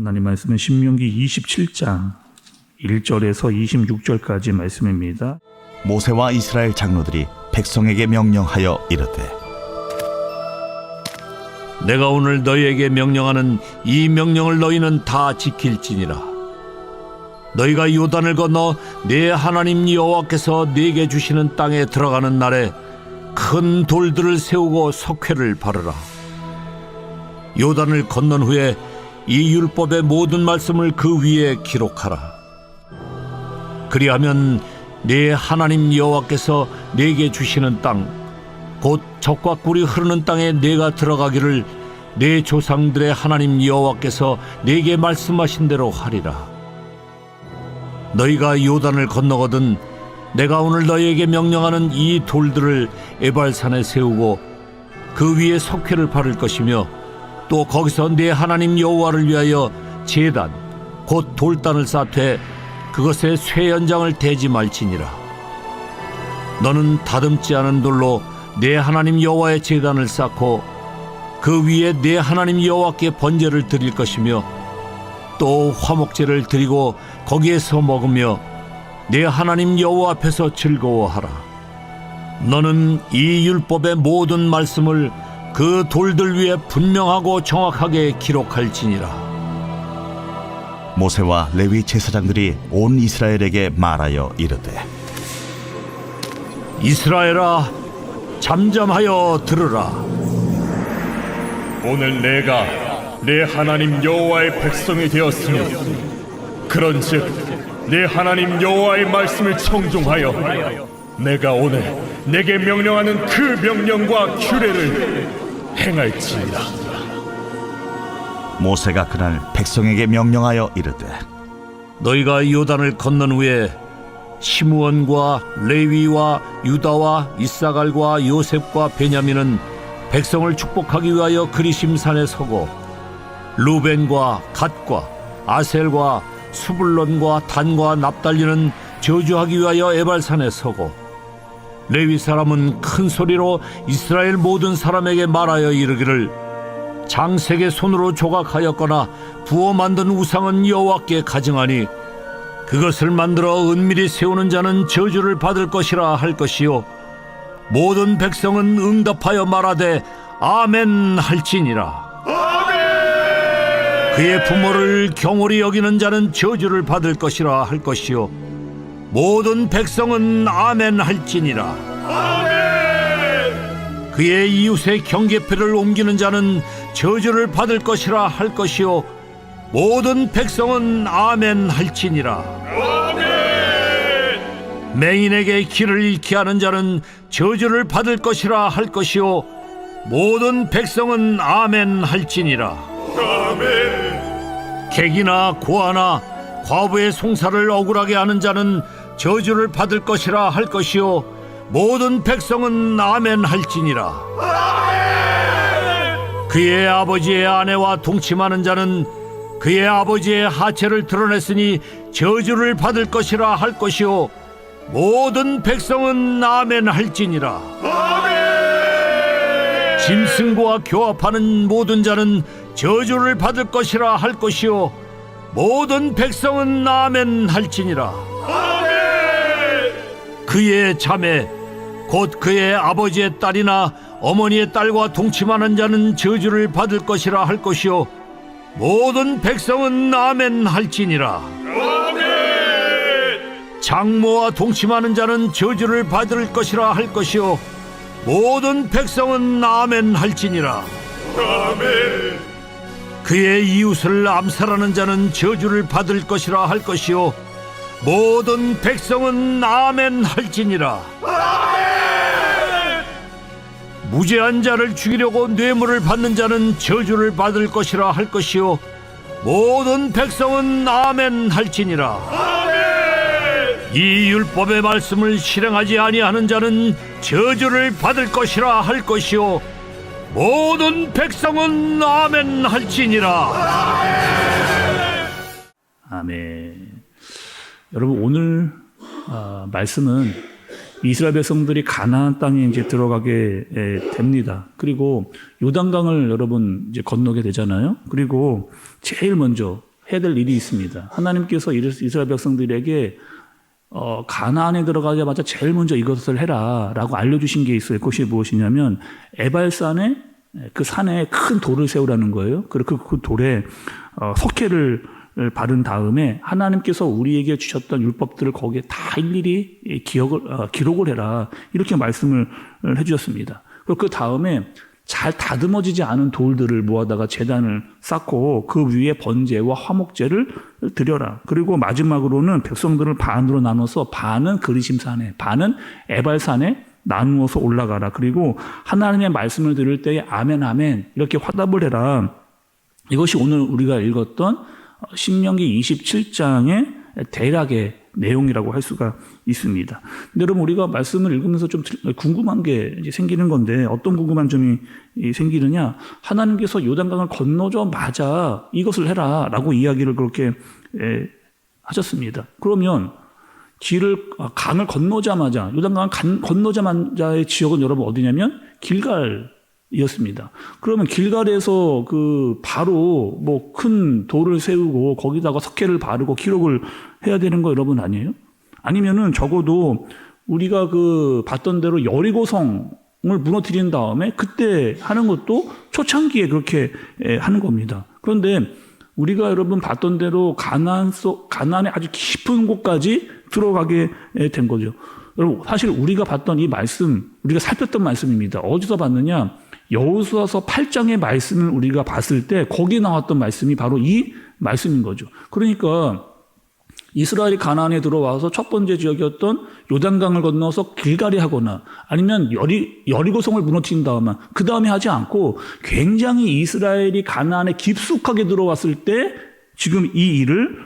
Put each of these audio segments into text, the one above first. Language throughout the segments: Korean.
하나님 말씀은 신명기 27장 1절에서 26절까지 말씀입니다. 모세와 이스라엘 장로들이 백성에게 명령하여 이르되, 내가 오늘 너희에게 명령하는 이 명령을 너희는 다 지킬지니라. 너희가 요단을 건너 내 하나님 여호와께서 네게 주시는 땅에 들어가는 날에 큰 돌들을 세우고 석회를 바르라. 요단을 건넌 후에 이 율법의 모든 말씀을 그 위에 기록하라. 그리하면 네 하나님 여호와께서 네게 주시는 땅, 곧 젖과 꿀이 흐르는 땅에 네가 들어가기를 네 조상들의 하나님 여호와께서 네게 말씀하신 대로 하리라. 너희가 요단을 건너거든 내가 오늘 너희에게 명령하는 이 돌들을 에발산에 세우고 그 위에 석회를 바를 것이며, 또 거기서 네 하나님 여호와를 위하여 제단 곧 돌단을 쌓되 그것에 쇠 연장을 대지 말지니라. 너는 다듬지 않은 돌로 네 하나님 여호와의 제단을 쌓고 그 위에 네 하나님 여호와께 번제를 드릴 것이며, 또 화목제를 드리고 거기에서 먹으며 네 하나님 여호와 앞에서 즐거워하라. 너는 이 율법의 모든 말씀을 그 돌들 위에 분명하고 정확하게 기록할지니라. 모세와 레위 제사장들이 온 이스라엘에게 말하여 이르되, 이스라엘아, 잠잠하여 들으라. 오늘 내가 내 하나님 여호와의 백성이 되었으니 그런즉 내 하나님 여호와의 말씀을 청종하여 내가 오늘 내게 명령하는 그 명령과 규례를 행할지니라. 모세가 그날 백성에게 명령하여 이르되, 너희가 요단을 건넌 후에 시므온과 레위와 유다와 이사갈과 요셉과 베냐민은 백성을 축복하기 위하여 그리심산에 서고, 루벤과 갓과 아셀과 수불론과 단과 납달리는 저주하기 위하여 에발산에 서고, 레위 사람은 큰 소리로 이스라엘 모든 사람에게 말하여 이르기를, 장색의 손으로 조각하였거나 부어 만든 우상은 여호와께 가증하니 그것을 만들어 은밀히 세우는 자는 저주를 받을 것이라 할 것이요, 모든 백성은 응답하여 말하되 아멘 할지니라. 그의 부모를 경홀히 여기는 자는 저주를 받을 것이라 할 것이요, 모든 백성은 아멘 할지니라. 그의 이웃의 경계표를 옮기는 자는 저주를 받을 것이라 할 것이요, 모든 백성은 아멘 할지니라. 맹인에게 길을 잃게 하는 자는 저주를 받을 것이라 할 것이요, 모든 백성은 아멘 할지니라. 객이나 고아나 과부의 송사를 억울하게 하는 자는 저주를 받을 것이라 할 것이요, 모든 백성은 아멘 할지니라. 그의 아버지의 아내와 동침하는 자는 그의 아버지의 하체를 드러냈으니 저주를 받을 것이라 할 것이요, 모든 백성은 아멘 할지니라. 짐승과 교합하는 모든 자는 저주를 받을 것이라 할 것이요, 모든 백성은 아멘 할지니라. 그의 자매 곧 그의 아버지의 딸이나 어머니의 딸과 동침하는 자는 저주를 받을 것이라 할 것이요, 모든 백성은 아멘 할지니라. 장모와 동침하는 자는 저주를 받을 것이라 할 것이요, 모든 백성은 아멘 할지니라. 그의 이웃을 암살하는 자는 저주를 받을 것이라 할 것이요, 모든 백성은 아멘 할지니라. 무죄한 자를 죽이려고 뇌물을 받는 자는 저주를 받을 것이라 할 것이요, 모든 백성은 아멘 할지니라. 이 율법의 말씀을 실행하지 아니하는 자는 저주를 받을 것이라 할 것이요, 모든 백성은 아멘 할지니라. 아멘. 여러분, 오늘 말씀은 이스라엘 백성들이 가나안 땅에 이제 들어가게 됩니다. 그리고 요단강을 여러분 이제 건너게 되잖아요. 그리고 제일 먼저 해야 될 일이 있습니다. 하나님께서 이스라엘 백성들에게 가나안에 들어가자마자 제일 먼저 이것을 해라라고 알려주신 게 있어요. 그것이 무엇이냐면 에발산에 그 산에 큰 돌을 세우라는 거예요. 그리고 그 돌에 석회를 바른 다음에 하나님께서 우리에게 주셨던 율법들을 거기에 다 일일이 기록을 해라. 이렇게 말씀을 해주셨습니다. 그리고 그 다음에 잘 다듬어지지 않은 돌들을 모아다가 제단을 쌓고 그 위에 번제와 화목제를 드려라. 그리고 마지막으로는 백성들을 반으로 나눠서 반은 그리심산에, 반은 에발산에 나누어서 올라가라. 그리고 하나님의 말씀을 들을 때에 아멘 아멘 이렇게 화답을 해라. 이것이 오늘 우리가 읽었던 신명기 27장의 대략의 내용이라고 할 수가 있습니다. 근데 여러분 우리가 말씀을 읽으면서 좀 궁금한 게 이제 생기는 건데 어떤 궁금한 점이 생기느냐? 하나님께서 요단강을 건너자마자 이것을 해라라고 이야기를 그렇게 하셨습니다. 그러면 강을 건너자마자 요단강을 건너자마자의 지역은 여러분 어디냐면 길갈이었습니다. 그러면 길갈에서 바로 큰 돌을 세우고 거기다가 석회를 바르고 기록을 해야 되는 거 여러분 아니에요? 아니면은 적어도 우리가 봤던 대로 여리고성을 무너뜨린 다음에 그때 하는 것도 초창기에 그렇게 하는 겁니다. 그런데 우리가 여러분 봤던 대로 가나안의 아주 깊은 곳까지 들어가게 된 거죠. 여러분 사실 우리가 봤던 이 말씀, 우리가 살폈던 말씀입니다. 어디서 봤느냐? 여호수아서 8장의 말씀을 우리가 봤을 때 거기에 나왔던 말씀이 바로 이 말씀인 거죠. 그러니까 이스라엘이 가나안에 들어와서 첫 번째 지역이었던 요단강을 건너서 길갈이 하거나 아니면 여리고성을 무너뜨린 다음에 그 다음에 하지 않고 굉장히 이스라엘이 가나안에 깊숙하게 들어왔을 때 지금 이 일을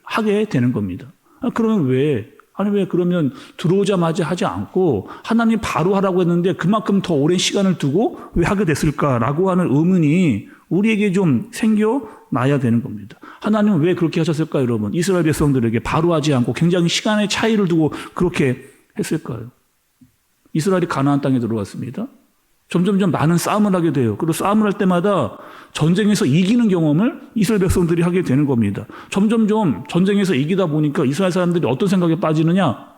하게 되는 겁니다. 그러면 왜 그러면 들어오자마자 하지 않고 하나님 바로 하라고 했는데 그만큼 더 오랜 시간을 두고 왜 하게 됐을까라고 하는 의문이 우리에게 좀 생겨나야 되는 겁니다. 하나님은 왜 그렇게 하셨을까요, 여러분? 이스라엘 백성들에게 바로 하지 않고 굉장히 시간의 차이를 두고 그렇게 했을까요? 이스라엘이 가나안 땅에 들어왔습니다. 점점점 많은 싸움을 하게 돼요. 그리고 싸움을 할 때마다 전쟁에서 이기는 경험을 이스라엘 백성들이 하게 되는 겁니다. 점점점 전쟁에서 이기다 보니까 이스라엘 사람들이 어떤 생각에 빠지느냐?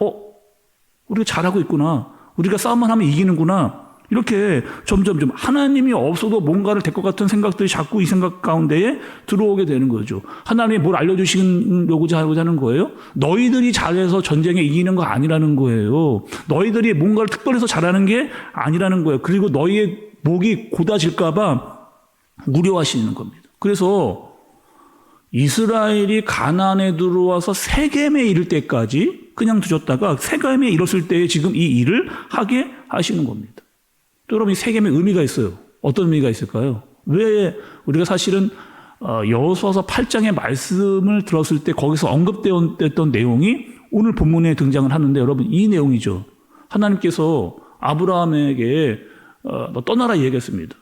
우리가 잘하고 있구나. 우리가 싸움만 하면 이기는구나. 이렇게 점점점 하나님이 없어도 뭔가를 될 것 같은 생각들이 자꾸 이 생각 가운데에 들어오게 되는 거죠. 하나님이 뭘 알려주시려고 하는 거예요? 너희들이 잘해서 전쟁에 이기는 거 아니라는 거예요. 너희들이 뭔가를 특별해서 잘하는 게 아니라는 거예요. 그리고 너희의 목이 곧아질까 봐 우려하시는 겁니다. 그래서 이스라엘이 가나안에 들어와서 세겜에 이를 때까지 그냥 두셨다가 세겜에 이뤘을 때에 지금 이 일을 하게 하시는 겁니다. 여러분, 이 세겜의 의미가 있어요. 어떤 의미가 있을까요? 왜 우리가 사실은 여호수아서 8장의 말씀을 들었을 때 거기서 언급되었던 내용이 오늘 본문에 등장을 하는데 여러분 이 내용이죠. 하나님께서 아브라함에게 너 떠나라 얘기했습니다.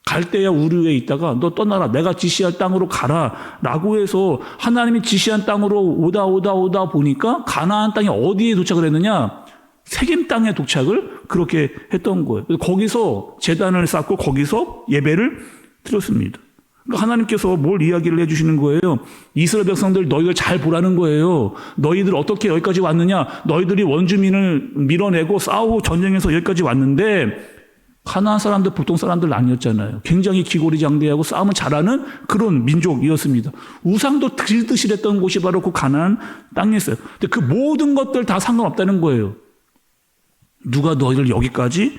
갈대야 우르에 있다가 너 떠나라. 내가 지시할 땅으로 가라. 라고 해서 하나님이 지시한 땅으로 오다 보니까 가나안 땅에 어디에 도착을 했느냐? 세겜 땅에 도착을 그렇게 했던 거예요. 그래서 거기서 제단을 쌓고 거기서 예배를 드렸습니다. 그러니까 하나님께서 뭘 이야기를 해주시는 거예요? 이스라엘 백성들 너희들 잘 보라는 거예요. 너희들 어떻게 여기까지 왔느냐? 너희들이 원주민을 밀어내고 싸우고 전쟁에서 여기까지 왔는데 가나안 사람들 보통 사람들 아니었잖아요. 굉장히 기고리장대하고 싸움을 잘하는 그런 민족이었습니다. 우상도 들듯이랬던 곳이 바로 그 가나안 땅이었어요. 근데 그 모든 것들 다 상관없다는 거예요. 누가 너희를 여기까지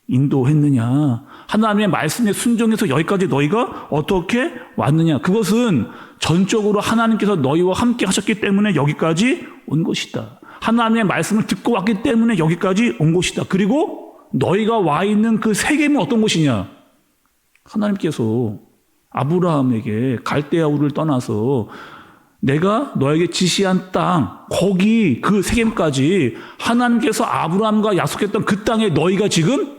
인도했느냐? 하나님의 말씀에 순종해서 여기까지 너희가 어떻게 왔느냐? 그것은 전적으로 하나님께서 너희와 함께 하셨기 때문에 여기까지 온 것이다. 하나님의 말씀을 듣고 왔기 때문에 여기까지 온 것이다. 그리고 너희가 와 있는 그 세겜은 어떤 곳이냐? 하나님께서 아브라함에게 갈대아 우르를 떠나서 내가 너에게 지시한 땅, 거기 그 세겜까지 하나님께서 아브라함과 약속했던 그 땅에 너희가 지금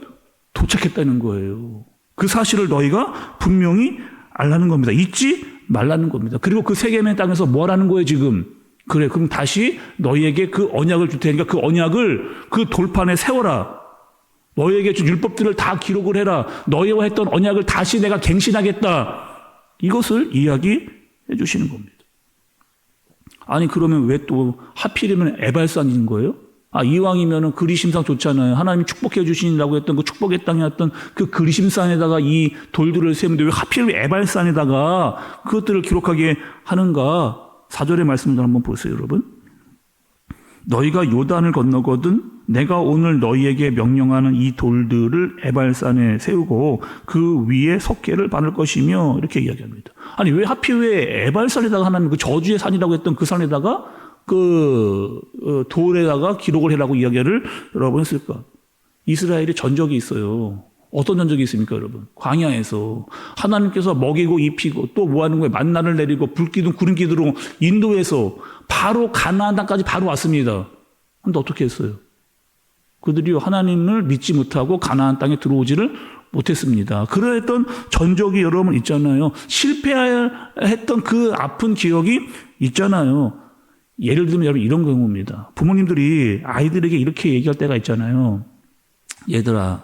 도착했다는 거예요. 그 사실을 너희가 분명히 알라는 겁니다. 잊지 말라는 겁니다. 그리고 그 세겜의 땅에서 뭐 하라는 거예요 지금? 그래, 그럼 다시 너희에게 그 언약을 줄 테니까 그 언약을 그 돌판에 세워라. 너희에게 준 율법들을 다 기록을 해라. 너희와 했던 언약을 다시 내가 갱신하겠다. 이것을 이야기해 해주시는 겁니다. 아니 그러면 왜 또 하필이면 에발산인 거예요? 이왕이면은 그리심산 좋잖아요. 하나님이 축복해 주신다고 했던 그 축복의 땅이었던 그 그리심산에다가 이 돌들을 세우는데 왜 하필이면 에발산에다가 그것들을 기록하게 하는가? 4절의 말씀을 한번 보세요, 여러분. 너희가 요단을 건너거든 내가 오늘 너희에게 명령하는 이 돌들을 에발산에 세우고 그 위에 석계를 바를 것이며 이렇게 이야기합니다. 아니 왜 하필 왜 에발산에다가 하나님 그 저주의 산이라고 했던 그 산에다가 그 돌에다가 기록을 해라고 이야기를 여러분 했을까? 이스라엘이 전적이 있어요. 어떤 전적이 있습니까, 여러분? 광야에서 하나님께서 먹이고 입히고 또 뭐 하는 거예요? 만나를 내리고 불기둥 구름기둥으로 인도해서 바로 가나안 땅까지 바로 왔습니다. 근데 어떻게 했어요? 그들이 하나님을 믿지 못하고 가나안 땅에 들어오지를 못했습니다. 그러했던 전적이 여러분 있잖아요. 실패했던 그 아픈 기억이 있잖아요. 예를 들면 여러분 이런 경우입니다. 부모님들이 아이들에게 이렇게 얘기할 때가 있잖아요. 얘들아,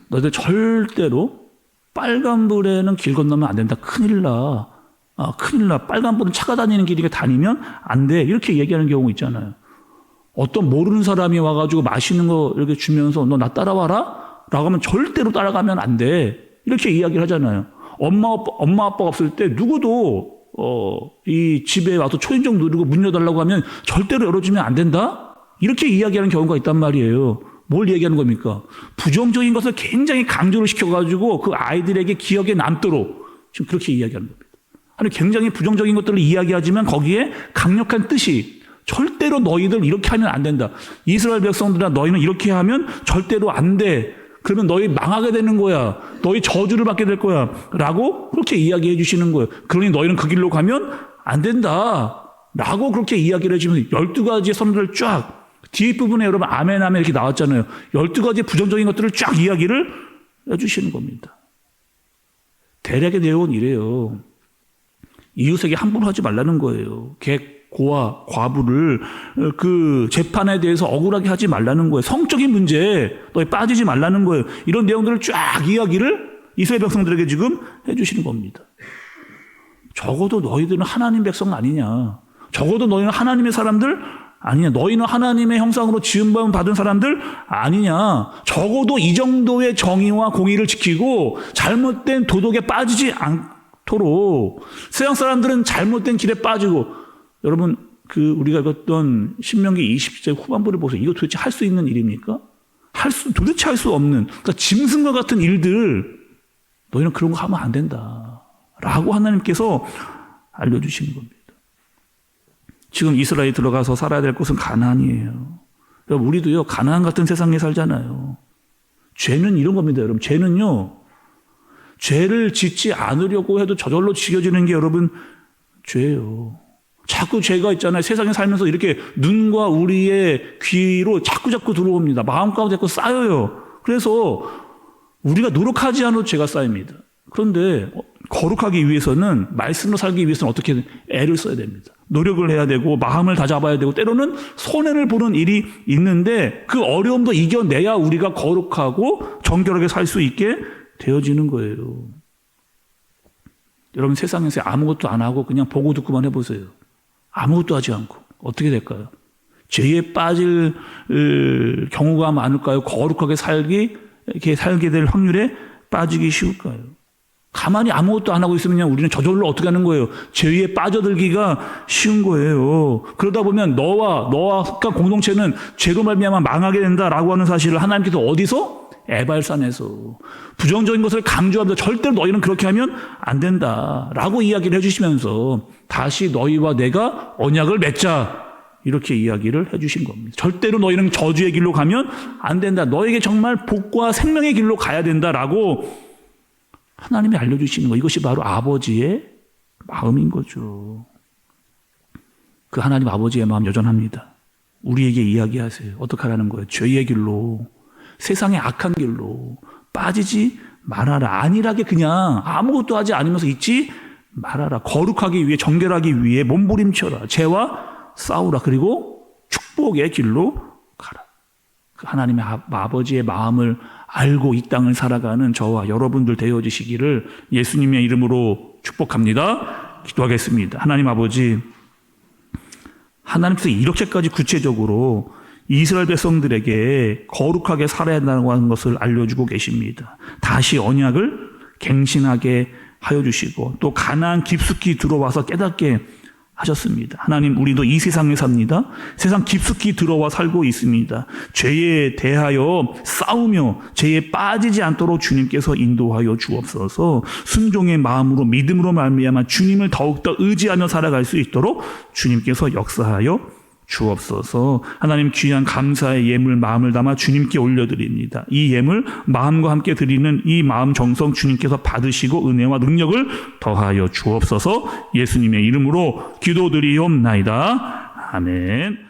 너희들 절대로 빨간불에는 길 건너면 안 된다. 큰일 나. 큰일 나. 빨간불은 차가 다니는 길이니까 다니면 안 돼. 이렇게 얘기하는 경우 있잖아요. 어떤 모르는 사람이 와가지고 맛있는 거 이렇게 주면서 너 나 따라와라? 라고 하면 절대로 따라가면 안 돼. 이렇게 이야기를 하잖아요. 엄마 아빠가 없을 때 누구도 이 집에 와서 초인종 누르고 문 열어달라고 하면 절대로 열어주면 안 된다? 이렇게 이야기하는 경우가 있단 말이에요. 뭘 얘기하는 겁니까? 부정적인 것을 굉장히 강조를 시켜가지고 그 아이들에게 기억에 남도록 지금 그렇게 이야기하는 겁니다. 아니, 굉장히 부정적인 것들을 이야기하지만 거기에 강력한 뜻이 절대로 너희들 이렇게 하면 안 된다. 이스라엘 백성들아 너희는 이렇게 하면 절대로 안 돼. 그러면 너희 망하게 되는 거야. 너희 저주를 받게 될 거야. 라고 그렇게 이야기해 주시는 거예요. 그러니 너희는 그 길로 가면 안 된다. 라고 그렇게 이야기를 해주면서 12가지의 선언을 쫙 뒷부분에 여러분 아멘 아멘 이렇게 나왔잖아요. 12가지 부정적인 것들을 쫙 이야기를 해주시는 겁니다. 대략의 내용은 이래요. 이웃에게 함부로 하지 말라는 거예요. 고와 과부를 그 재판에 대해서 억울하게 하지 말라는 거예요. 성적인 문제에 너희 빠지지 말라는 거예요. 이런 내용들을 쫙 이야기를 이스라엘 백성들에게 지금 해주시는 겁니다. 적어도 너희들은 하나님 백성 아니냐. 적어도 너희는 하나님의 사람들 아니냐. 너희는 하나님의 형상으로 지음받은 받은 사람들 아니냐. 적어도 이 정도의 정의와 공의를 지키고 잘못된 도덕에 빠지지 않도록. 세상 사람들은 잘못된 길에 빠지고 여러분 우리가 읽었던 신명기 20절 후반부를 보세요. 이거 도대체 할 수 있는 일입니까? 도대체 할 수 없는 그러니까 짐승과 같은 일들 너희는 그런 거 하면 안 된다 라고 하나님께서 알려주시는 겁니다. 지금 이스라엘이 들어가서 살아야 될 곳은 가나안이에요. 여러분 우리도요 가나안 같은 세상에 살잖아요. 죄는 이런 겁니다. 여러분 죄는요 죄를 짓지 않으려고 해도 저절로 지겨지는 게 여러분 죄예요. 자꾸 죄가 있잖아요. 세상에 살면서 이렇게 눈과 우리의 귀로 자꾸 들어옵니다. 마음가운데 자꾸 쌓여요. 그래서 우리가 노력하지 않아도 죄가 쌓입니다. 그런데 거룩하기 위해서는 말씀으로 살기 위해서는 어떻게 애를 써야 됩니다. 노력을 해야 되고 마음을 다잡아야 되고 때로는 손해를 보는 일이 있는데 그 어려움도 이겨내야 우리가 거룩하고 정결하게 살 수 있게 되어지는 거예요. 여러분 세상에서 아무것도 안 하고 그냥 보고 듣고만 해보세요. 아무것도 하지 않고 어떻게 될까요? 죄에 빠질 경우가 많을까요? 거룩하게 살게 될 확률에 빠지기 쉬울까요? 가만히 아무것도 안 하고 있으면 우리는 저절로 어떻게 하는 거예요? 죄에 빠져들기가 쉬운 거예요. 그러다 보면 너와 공동체는 죄로 말미암아 망하게 된다라고 하는 사실을 하나님께서 어디서? 에발산에서 부정적인 것을 강조하면서 절대로 너희는 그렇게 하면 안 된다라고 이야기를 해주시면서 다시 너희와 내가 언약을 맺자 이렇게 이야기를 해주신 겁니다. 절대로 너희는 저주의 길로 가면 안 된다. 너에게 정말 복과 생명의 길로 가야 된다라고 하나님이 알려주시는 거. 이것이 바로 아버지의 마음인 거죠. 그 하나님 아버지의 마음 여전합니다. 우리에게 이야기하세요. 어떻게 하라는 거예요? 죄의 길로 세상의 악한 길로 빠지지 말아라. 안일하게 그냥 아무것도 하지 않으면서 있지 말아라. 거룩하기 위해 정결하기 위해 몸부림쳐라. 죄와 싸우라. 그리고 축복의 길로 가라. 그 하나님의 아버지의 마음을 알고 이 땅을 살아가는 저와 여러분들 되어지시기를 예수님의 이름으로 축복합니다. 기도하겠습니다. 하나님 아버지, 하나님께서 이렇게까지 구체적으로 이스라엘 백성들에게 거룩하게 살아야 한다고 하는 것을 알려주고 계십니다. 다시 언약을 갱신하게 하여 주시고 또 가나안 깊숙이 들어와서 깨닫게 하셨습니다. 하나님, 우리도 이 세상에 삽니다. 세상 깊숙이 들어와 살고 있습니다. 죄에 대하여 싸우며 죄에 빠지지 않도록 주님께서 인도하여 주옵소서. 순종의 마음으로 믿음으로 말미암아 주님을 더욱더 의지하며 살아갈 수 있도록 주님께서 역사하여 주옵소서. 하나님, 귀한 감사의 예물 마음을 담아 주님께 올려드립니다. 이 예물 마음과 함께 드리는 이 마음 정성 주님께서 받으시고 은혜와 능력을 더하여 주옵소서. 예수님의 이름으로 기도드리옵나이다. 아멘.